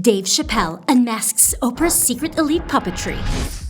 Dave Chappelle unmasks Oprah's secret elite puppetry.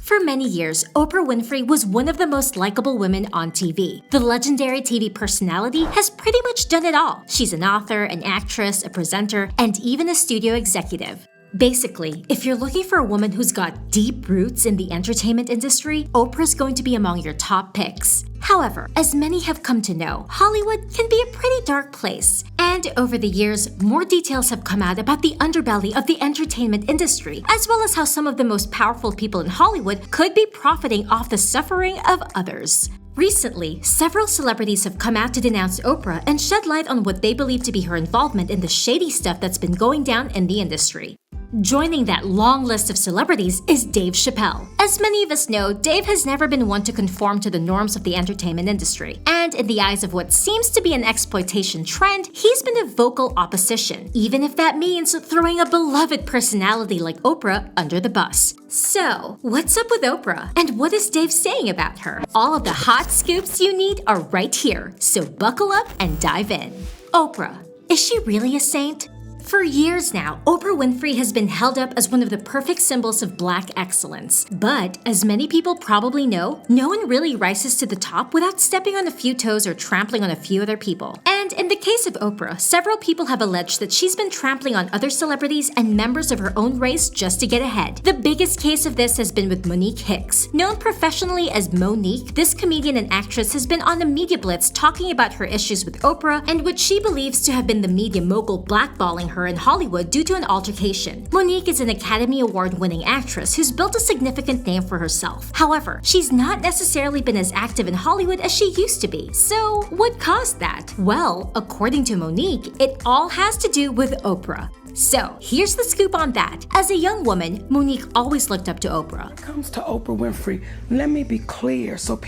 For many years, Oprah Winfrey was one of the most likable women on TV. The legendary TV personality has pretty much done it all. She's an author, an actress, a presenter, and even a studio executive. Basically, if you're looking for a woman who's got deep roots in the entertainment industry, Oprah's going to be among your top picks. However, as many have come to know, Hollywood can be a pretty dark place. And over the years, more details have come out about the underbelly of the entertainment industry, as well as how some of the most powerful people in Hollywood could be profiting off the suffering of others. Recently, several celebrities have come out to denounce Oprah and shed light on what they believe to be her involvement in the shady stuff that's been going down in the industry. Joining that long list of celebrities is Dave Chappelle. As many of us know, Dave has never been one to conform to the norms of the entertainment industry. And in the eyes of what seems to be an exploitation trend, he's been a vocal opposition, even if that means throwing a beloved personality like Oprah under the bus. So, what's up with Oprah? And what is Dave saying about her? All of the hot scoops you need are right here, so buckle up and dive in. Oprah. Is she really a saint? For years now, Oprah Winfrey has been held up as one of the perfect symbols of Black excellence. But, as many people probably know, no one really rises to the top without stepping on a few toes or trampling on a few other people. And in the case of Oprah, several people have alleged that she's been trampling on other celebrities and members of her own race just to get ahead. The biggest case of this has been with Monique Hicks. Known professionally as Monique, this comedian and actress has been on the media blitz talking about her issues with Oprah and what she believes to have been the media mogul blackballing her in Hollywood due to an altercation. Monique is an Academy Award-winning actress who's built a significant name for herself. However, she's not necessarily been as active in Hollywood as she used to be. So, what caused that? Well, according to Monique, it all has to do with Oprah. So, here's the scoop on that. As a young woman, Monique always looked up to Oprah. When it comes to Oprah Winfrey, let me be clear so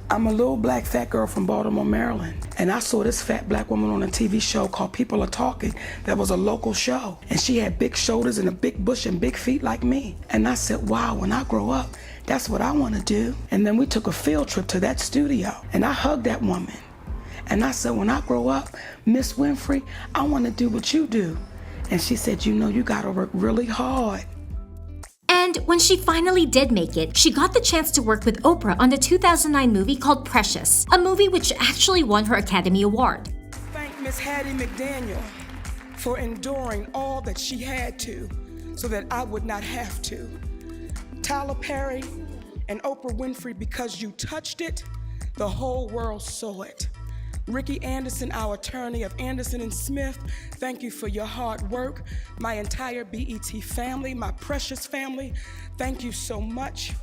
I'm a little black fat girl from Baltimore, Maryland. And I saw this fat black woman on a TV show called People Are Talking that was a local show. And she had big shoulders and a big bush and big feet like me. And I said, wow, when I grow up, that's what I want to do. And then we took a field trip to that studio. And I hugged that woman. And I said, when I grow up, Miss Winfrey, I want to do what you do. And she said, you know, you got to work really hard. And when she finally did make it, she got the chance to work with Oprah on the 2009 movie called Precious, a movie which actually won her Academy Award. Thank Miss Hattie McDaniel for enduring all that she had to so that I would not have to. Tyler Perry and Oprah Winfrey, because you touched it, the whole world saw it. Ricky Anderson, our attorney of Anderson & Smith, thank you for your hard work. My entire BET family, my precious family, thank you so much.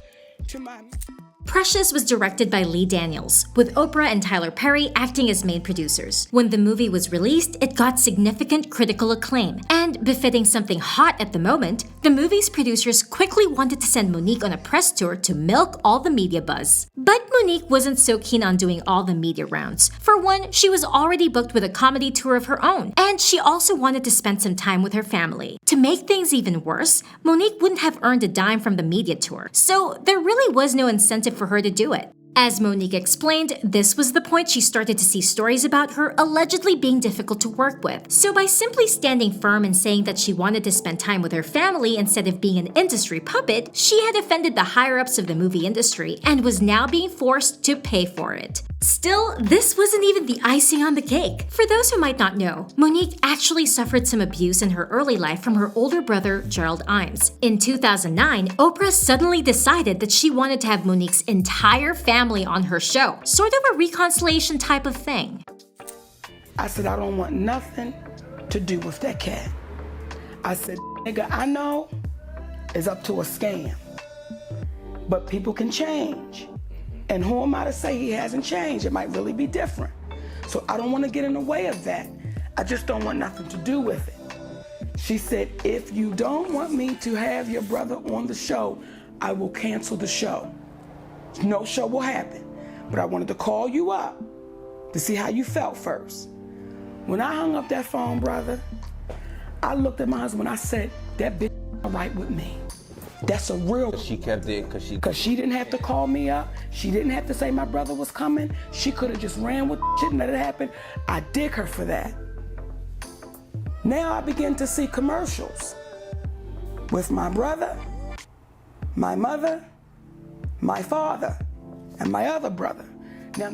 Precious was directed by Lee Daniels, with Oprah and Tyler Perry acting as main producers. When the movie was released, it got significant critical acclaim, and befitting something hot at the moment, the movie's producers quickly wanted to send Monique on a press tour to milk all the media buzz. But Monique wasn't so keen on doing all the media rounds. For one, she was already booked with a comedy tour of her own, and she also wanted to spend some time with her family. To make things even worse, Monique wouldn't have earned a dime from the media tour, so there really was no incentive for her to do it. As Monique explained, this was the point she started to see stories about her allegedly being difficult to work with. So by simply standing firm and saying that she wanted to spend time with her family instead of being an industry puppet, she had offended the higher-ups of the movie industry and was now being forced to pay for it. Still, this wasn't even the icing on the cake. For those who might not know, Monique actually suffered some abuse in her early life from her older brother, Gerald Imes. In 2009, Oprah suddenly decided that she wanted to have Monique's entire family on her show, sort of a reconciliation type of thing. I said, I don't want nothing to do with that cat. I said, nigga, I know it's up to a scam, but people can change. And who am I to say he hasn't changed? It might really be different. So I don't want to get in the way of that. I just don't want nothing to do with it. She said, if you don't want me to have your brother on the show, I will cancel the show. No show will happen. But I wanted to call you up to see how you felt first. When I hung up that phone, brother, I looked at my husband and I said, that bitch all right with me. That's a real. She kept it because she didn't have to call me up. She didn't have to say my brother was coming. She could have just ran with shit and let it happen. I dig her for that. Now I begin to see commercials with my brother, my mother, my father, and my other brother. Now,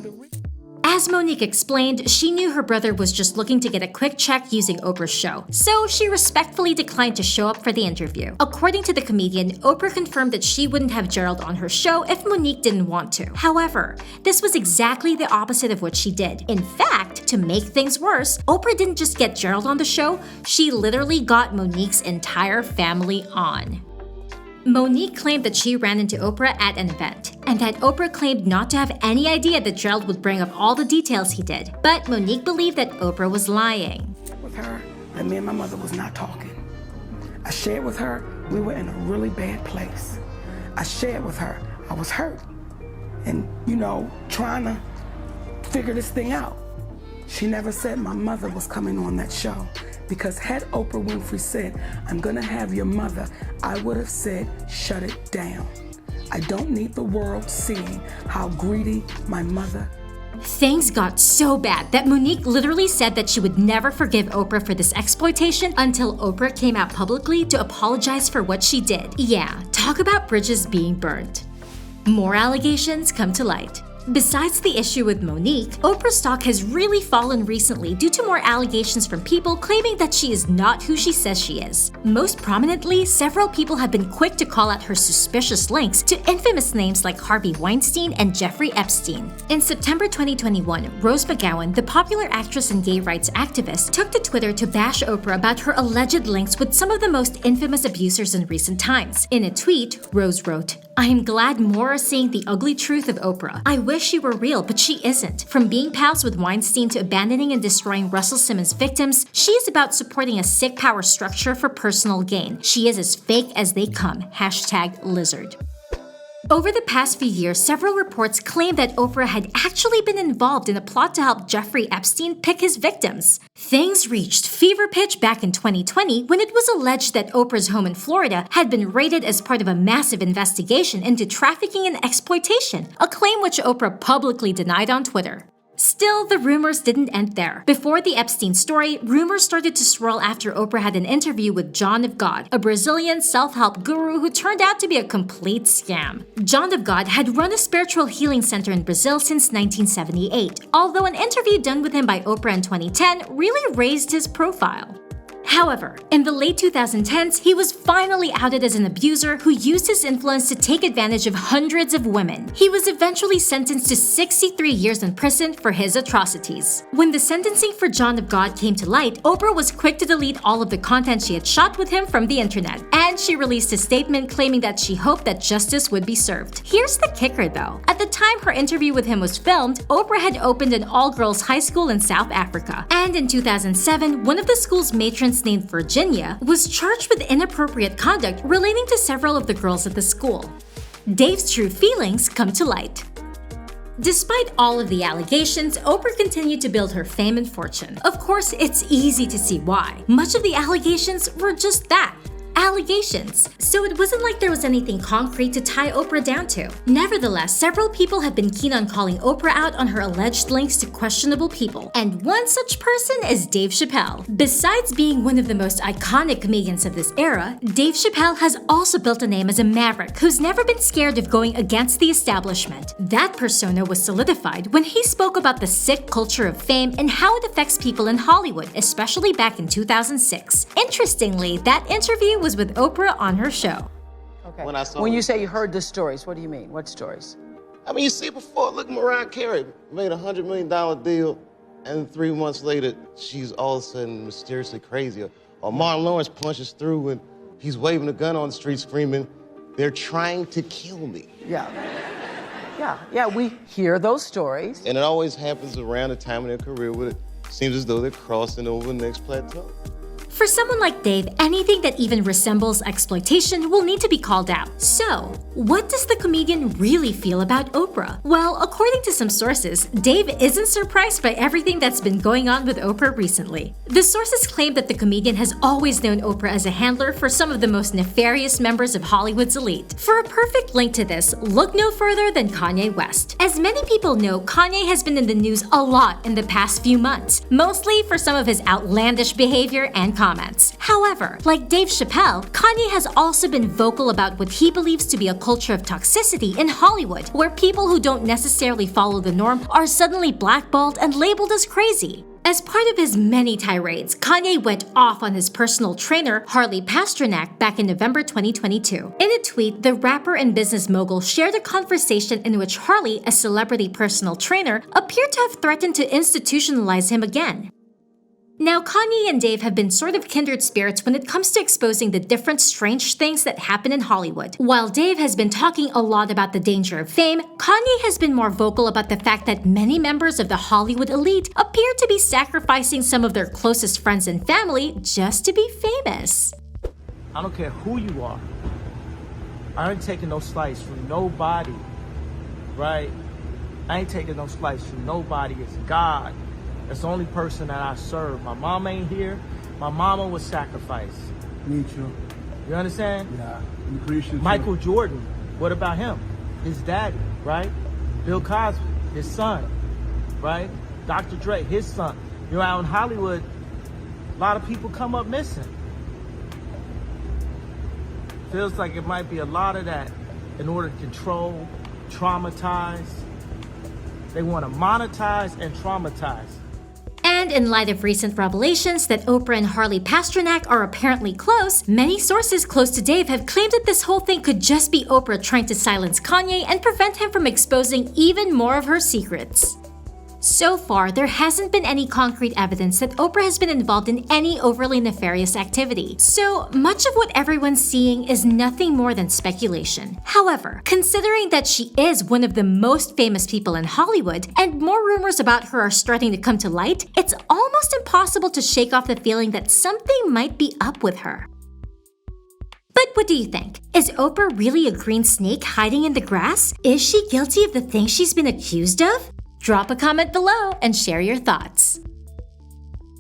as Monique explained, she knew her brother was just looking to get a quick check using Oprah's show, so she respectfully declined to show up for the interview. According to the comedian, Oprah confirmed that she wouldn't have Gerald on her show if Monique didn't want to. However, this was exactly the opposite of what she did. In fact, to make things worse, Oprah didn't just get Gerald on the show, she literally got Monique's entire family on. Monique claimed that she ran into Oprah at an event, and that Oprah claimed not to have any idea that Gerald would bring up all the details he did. But Monique believed that Oprah was lying. With her, that me and my mother was not talking. I shared with her, we were in a really bad place. I shared with her, I was hurt. And, trying to figure this thing out. She never said my mother was coming on that show. Because had Oprah Winfrey said, I'm gonna have your mother, I would have said, shut it down. I don't need the world seeing how greedy my mother. Things got so bad that Monique literally said that she would never forgive Oprah for this exploitation until Oprah came out publicly to apologize for what she did. Yeah, talk about bridges being burned. More allegations come to light. Besides the issue with Monique, Oprah's stock has really fallen recently due to more allegations from people claiming that she is not who she says she is. Most prominently, several people have been quick to call out her suspicious links to infamous names like Harvey Weinstein and Jeffrey Epstein. In September 2021, Rose McGowan, the popular actress and gay rights activist, took to Twitter to bash Oprah about her alleged links with some of the most infamous abusers in recent times. In a tweet, Rose wrote, "I am glad more are seeing the ugly truth of Oprah. I wish she were real, but she isn't. From being pals with Weinstein to abandoning and destroying Russell Simmons' victims, she is about supporting a sick power structure for personal gain. She is as fake as they come. #lizard." Over the past few years, several reports claim that Oprah had actually been involved in a plot to help Jeffrey Epstein pick his victims. Things reached fever pitch back in 2020 when it was alleged that Oprah's home in Florida had been raided as part of a massive investigation into trafficking and exploitation, a claim which Oprah publicly denied on Twitter. Still, the rumors didn't end there. Before the Epstein story, rumors started to swirl after Oprah had an interview with John of God, a Brazilian self-help guru who turned out to be a complete scam. John of God had run a spiritual healing center in Brazil since 1978, although an interview done with him by Oprah in 2010 really raised his profile. However, in the late 2010s, he was finally outed as an abuser who used his influence to take advantage of hundreds of women. He was eventually sentenced to 63 years in prison for his atrocities. When the sentencing for John of God came to light, Oprah was quick to delete all of the content she had shot with him from the internet, and she released a statement claiming that she hoped that justice would be served. Here's the kicker though. At the time her interview with him was filmed, Oprah had opened an all-girls high school in South Africa. And in 2007, one of the school's matrons named Virginia was charged with inappropriate conduct relating to several of the girls at the school. Dave's true feelings come to light. Despite all of the allegations, Oprah continued to build her fame and fortune. Of course, it's easy to see why. Much of the allegations were just that. Allegations. So it wasn't like there was anything concrete to tie Oprah down to. Nevertheless, several people have been keen on calling Oprah out on her alleged links to questionable people, and one such person is Dave Chappelle. Besides being one of the most iconic comedians of this era, Dave Chappelle has also built a name as a maverick who's never been scared of going against the establishment. That persona was solidified when he spoke about the sick culture of fame and how it affects people in Hollywood, especially back in 2006. Interestingly, that interview was with Oprah on her show. Okay. When you say you heard the stories, what do you mean? What stories? I mean, you see before, look, Mariah Carey made a $100 million deal, and 3 months later, she's all of a sudden mysteriously crazy. Or Martin Lawrence punches through and he's waving a gun on the street screaming, "They're trying to kill me." Yeah, we hear those stories. And it always happens around the time of their career where it seems as though they're crossing over the next plateau. For someone like Dave, anything that even resembles exploitation will need to be called out. So, what does the comedian really feel about Oprah? Well, according to some sources, Dave isn't surprised by everything that's been going on with Oprah recently. The sources claim that the comedian has always known Oprah as a handler for some of the most nefarious members of Hollywood's elite. For a perfect link to this, look no further than Kanye West. As many people know, Kanye has been in the news a lot in the past few months, mostly for some of his outlandish behavior and comments. However, like Dave Chappelle, Kanye has also been vocal about what he believes to be a culture of toxicity in Hollywood, where people who don't necessarily follow the norm are suddenly blackballed and labeled as crazy. As part of his many tirades, Kanye went off on his personal trainer, Harley Pasternak, back in November 2022. In a tweet, the rapper and business mogul shared a conversation in which Harley, a celebrity personal trainer, appeared to have threatened to institutionalize him again. Now, Kanye and Dave have been sort of kindred spirits when it comes to exposing the different strange things that happen in Hollywood. While Dave has been talking a lot about the danger of fame, Kanye has been more vocal about the fact that many members of the Hollywood elite appear to be sacrificing some of their closest friends and family just to be famous. I don't care who you are. I ain't taking no slice from nobody, right? I ain't taking no slice from nobody. It's God. That's the only person that I serve. My mom ain't here. My mama was sacrificed. Me too. You understand? Yeah. I'm Christian too. Michael Jordan, what about him? His daddy, right? Bill Cosby, his son, right? Dr. Dre, his son. You know, out in Hollywood, a lot of people come up missing. Feels like it might be a lot of that in order to control, traumatize. They want to monetize and traumatize. And in light of recent revelations that Oprah and Harley Pasternak are apparently close, many sources close to Dave have claimed that this whole thing could just be Oprah trying to silence Kanye and prevent him from exposing even more of her secrets. So far, there hasn't been any concrete evidence that Oprah has been involved in any overly nefarious activity, so much of what everyone's seeing is nothing more than speculation. However, considering that she is one of the most famous people in Hollywood, and more rumors about her are starting to come to light, it's almost impossible to shake off the feeling that something might be up with her. But what do you think? Is Oprah really a green snake hiding in the grass? Is she guilty of the things she's been accused of? Drop a comment below and share your thoughts.